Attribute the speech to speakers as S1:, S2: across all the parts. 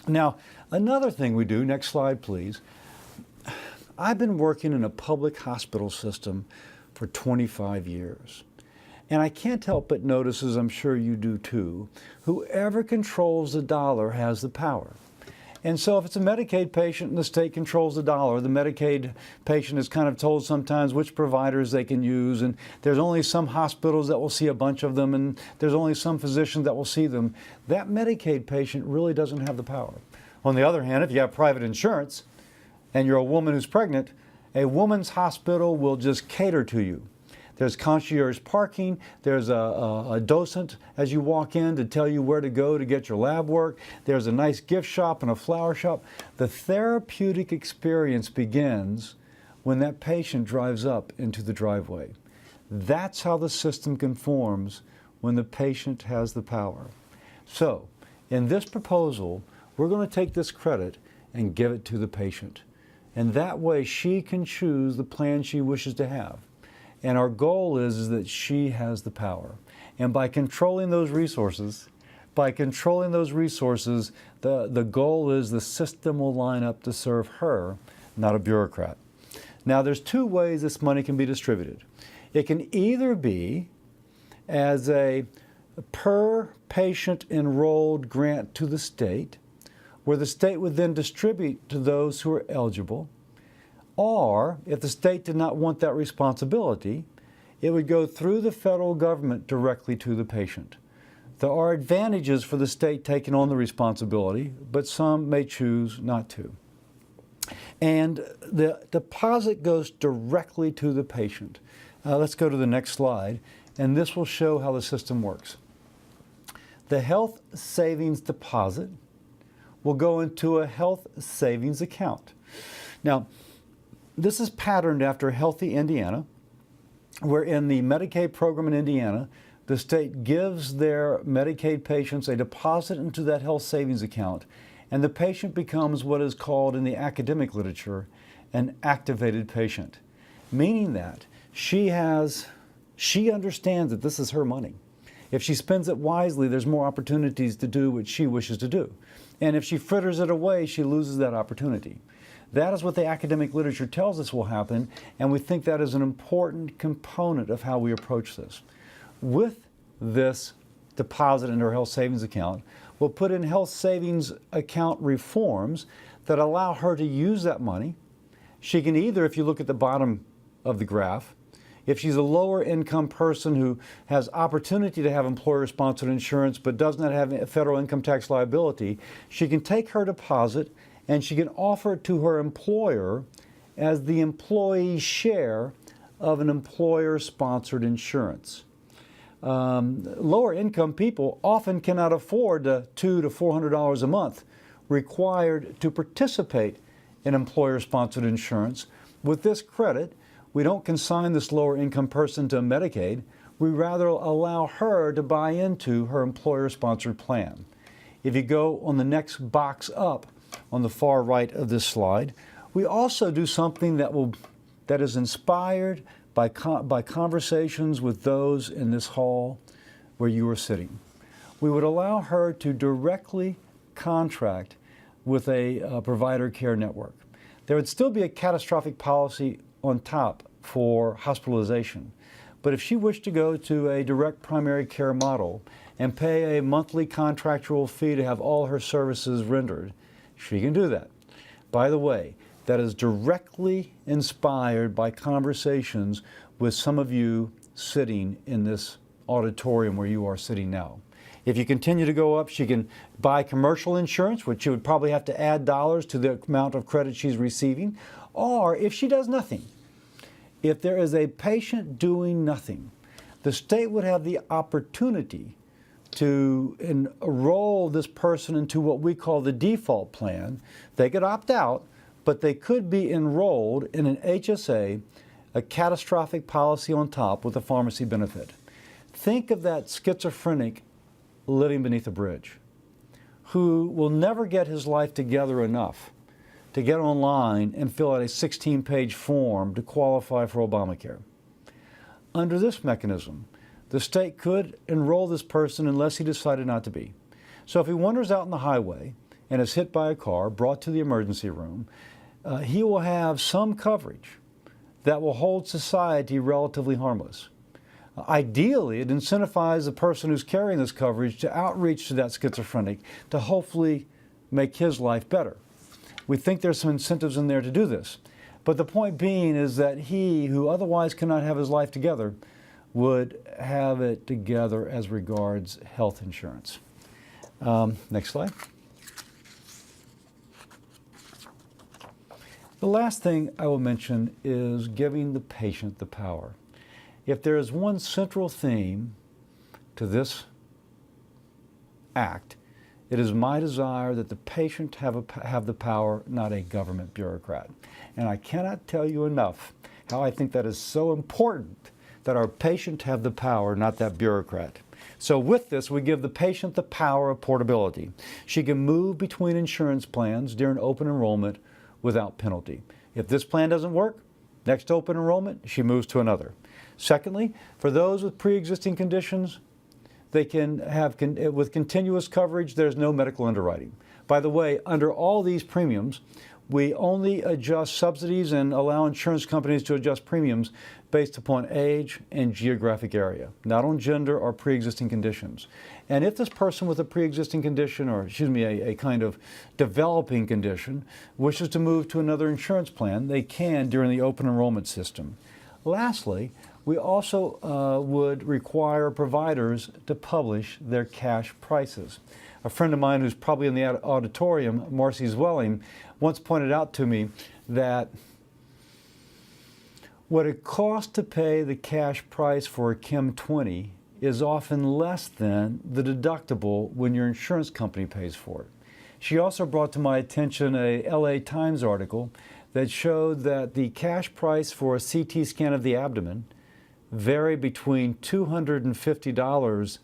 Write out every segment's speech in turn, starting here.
S1: Now, another thing we do, next slide please, I've been working in a public hospital system for 25 years. And I can't help but notice, as I'm sure you do too, whoever controls the dollar has the power. And so if it's a Medicaid patient and the state controls the dollar, the Medicaid patient is kind of told sometimes which providers they can use, and there's only some hospitals that will see a bunch of them, and there's only some physicians that will see them. That Medicaid patient really doesn't have the power. On the other hand, if you have private insurance and you're a woman who's pregnant, a woman's hospital will just cater to you. There's concierge parking, there's a docent as you walk in to tell you where to go to get your lab work, there's a nice gift shop and a flower shop. The therapeutic experience begins when that patient drives up into the driveway. That's how the system conforms when the patient has the power. So, in this proposal, we're going to take this credit and give it to the patient. And that way she can choose the plan she wishes to have. And our goal is that she has the power. And by controlling those resources, the goal is the system will line up to serve her, not a bureaucrat. Now, there's two ways this money can be distributed. It can either be as a per patient enrolled grant to the state, where the state would then distribute to those who are eligible. Or, if the state did not want that responsibility, it would go through the federal government directly to the patient. There are advantages for the state taking on the responsibility, but some may choose not to. And the deposit goes directly to the patient. Let's go to the next slide, and this will show how the system works. The health savings deposit will go into a health savings account. Now, this is patterned after Healthy Indiana, where in the Medicaid program in Indiana, the state gives their Medicaid patients a deposit into that health savings account, and the patient becomes what is called in the academic literature an activated patient, meaning that she understands that this is her money. If she spends it wisely, there's more opportunities to do what she wishes to do. And if she fritters it away, she loses that opportunity. That is what the academic literature tells us will happen, and we think that is an important component of how we approach this. With this deposit in her health savings account, we'll put in health savings account reforms that allow her to use that money. She can either, if you look at the bottom of the graph, if she's a lower income person who has opportunity to have employer-sponsored insurance but does not have a federal income tax liability, she can take her deposit and she can offer it to her employer as the employee's share of an employer-sponsored insurance. Lower income people often cannot afford the $200 to $400 a month required to participate in employer-sponsored insurance. With this credit, we don't consign this lower income person to Medicaid. We rather allow her to buy into her employer-sponsored plan. If you go on the next box up on the far right of this slide, we also do something that is inspired by conversations with those in this hall where you are sitting. We would allow her to directly contract with a provider care network. There would still be a catastrophic policy on top for hospitalization. But if she wished to go to a direct primary care model and pay a monthly contractual fee to have all her services rendered, she can do that. By the way, that is directly inspired by conversations with some of you sitting in this auditorium where you are sitting now. If you continue to go up, she can buy commercial insurance, which she would probably have to add dollars to the amount of credit she's receiving. Or if she does nothing, if there is a patient doing nothing, the state would have the opportunity to enroll this person into what we call the default plan. They could opt out, but they could be enrolled in an HSA, a catastrophic policy on top with a pharmacy benefit. Think of that schizophrenic living beneath a bridge who will never get his life together enough to get online and fill out a 16-page form to qualify for Obamacare. Under this mechanism, the state could enroll this person unless he decided not to be. So if he wanders out on the highway and is hit by a car, brought to the emergency room, he will have some coverage that will hold society relatively harmless. Ideally, it incentivizes the person who's carrying this coverage to outreach to that schizophrenic to hopefully make his life better. We think there's some incentives in there to do this. But the point being is that he who otherwise cannot have his life together would have it together as regards health insurance. Next slide. The last thing I will mention is giving the patient the power. If there is one central theme to this act, it is my desire that the patient have the power, not a government bureaucrat. And I cannot tell you enough how I think that is so important that our patient have the power, not that bureaucrat. So with this, we give the patient the power of portability. She can move between insurance plans during open enrollment without penalty. If this plan doesn't work, next open enrollment, she moves to another. Secondly, for those with pre-existing conditions, they can have, with continuous coverage, there's no medical underwriting. By the way, under all these premiums, we only adjust subsidies and allow insurance companies to adjust premiums based upon age and geographic area, not on gender or pre-existing conditions. And if this person with a pre-existing condition, or excuse me, a kind of developing condition, wishes to move to another insurance plan, they can during the open enrollment system. Lastly, we also would require providers to publish their cash prices. A friend of mine who's probably in the auditorium, Marcy Zwelling, once pointed out to me that what it costs to pay the cash price for a Chem 20 is often less than the deductible when your insurance company pays for it. She also brought to my attention a LA Times article that showed that the cash price for a CT scan of the abdomen varied between $250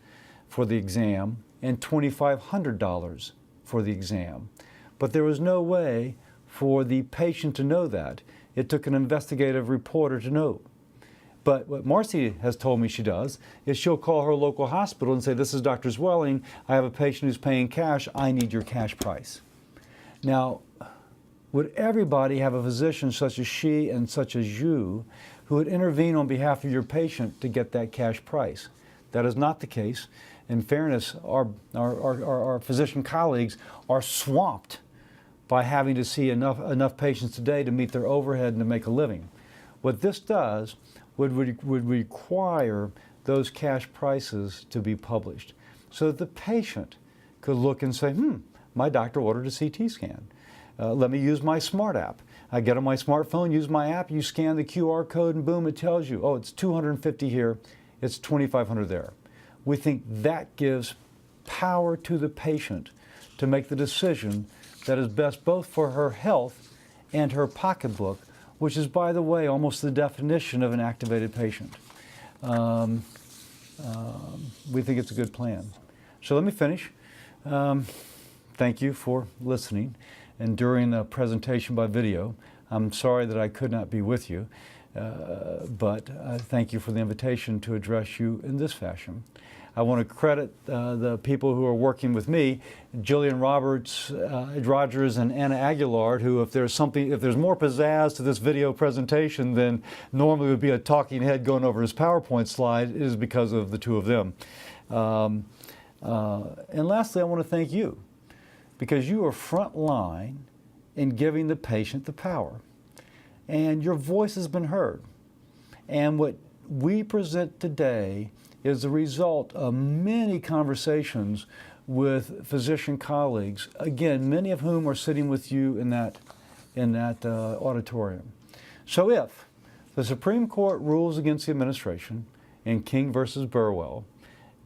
S1: for the exam and $2,500 for the exam. But there was no way for the patient to know that. It took an investigative reporter to know. But what Marcy has told me she does is she'll call her local hospital and say, "This is Dr. Zwelling. I have a patient who's paying cash. I need your cash price." Now, would everybody have a physician such as she and such as you who would intervene on behalf of your patient to get that cash price? That is not the case. In fairness, our physician colleagues are swamped by having to see enough patients today to meet their overhead and to make a living. What this does would require those cash prices to be published so that the patient could look and say, my doctor ordered a CT scan. Let me use my smart app. I get on my smartphone, use my app, you scan the QR code, and boom, it tells you, oh, it's $250 here, it's $2,500 there. We think that gives power to the patient to make the decision that is best both for her health and her pocketbook, which is, by the way, almost the definition of an activated patient. We think it's a good plan. So let me finish. Thank you for listening. And during the presentation by video, I'm sorry that I could not be with you, but thank you for the invitation to address you in this fashion. I want to credit the people who are working with me, Jillian Rogers and Anna Aguilar, who if there's more pizzazz to this video presentation than normally would be a talking head going over his PowerPoint slide, it is because of the two of them. And lastly, I want to thank you, because you are front line in giving the patient the power. And your voice has been heard. And what we present today is the result of many conversations with physician colleagues, again, many of whom are sitting with you in that auditorium. So if the Supreme Court rules against the administration in King versus Burwell,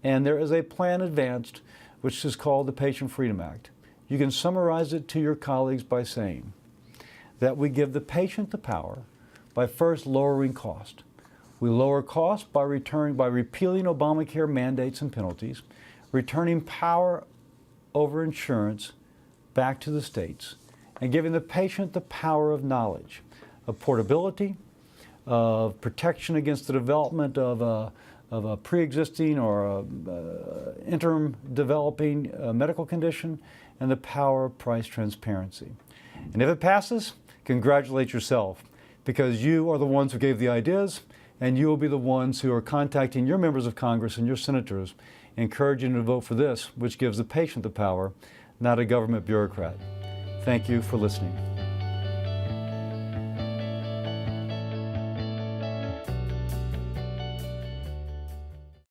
S1: and there is a plan advanced which is called the Patient Freedom Act, you can summarize it to your colleagues by saying that we give the patient the power by first lowering cost. We lower costs by repealing Obamacare mandates and penalties, returning power over insurance back to the states, and giving the patient the power of knowledge, of portability, of protection against the development of a pre-existing or interim developing medical condition, and the power of price transparency. And if it passes, congratulate yourself, because you are the ones who gave the ideas, and you will be the ones who are contacting your members of Congress and your senators, encouraging them to vote for this, which gives the patient the power, not a government bureaucrat. Thank you for listening.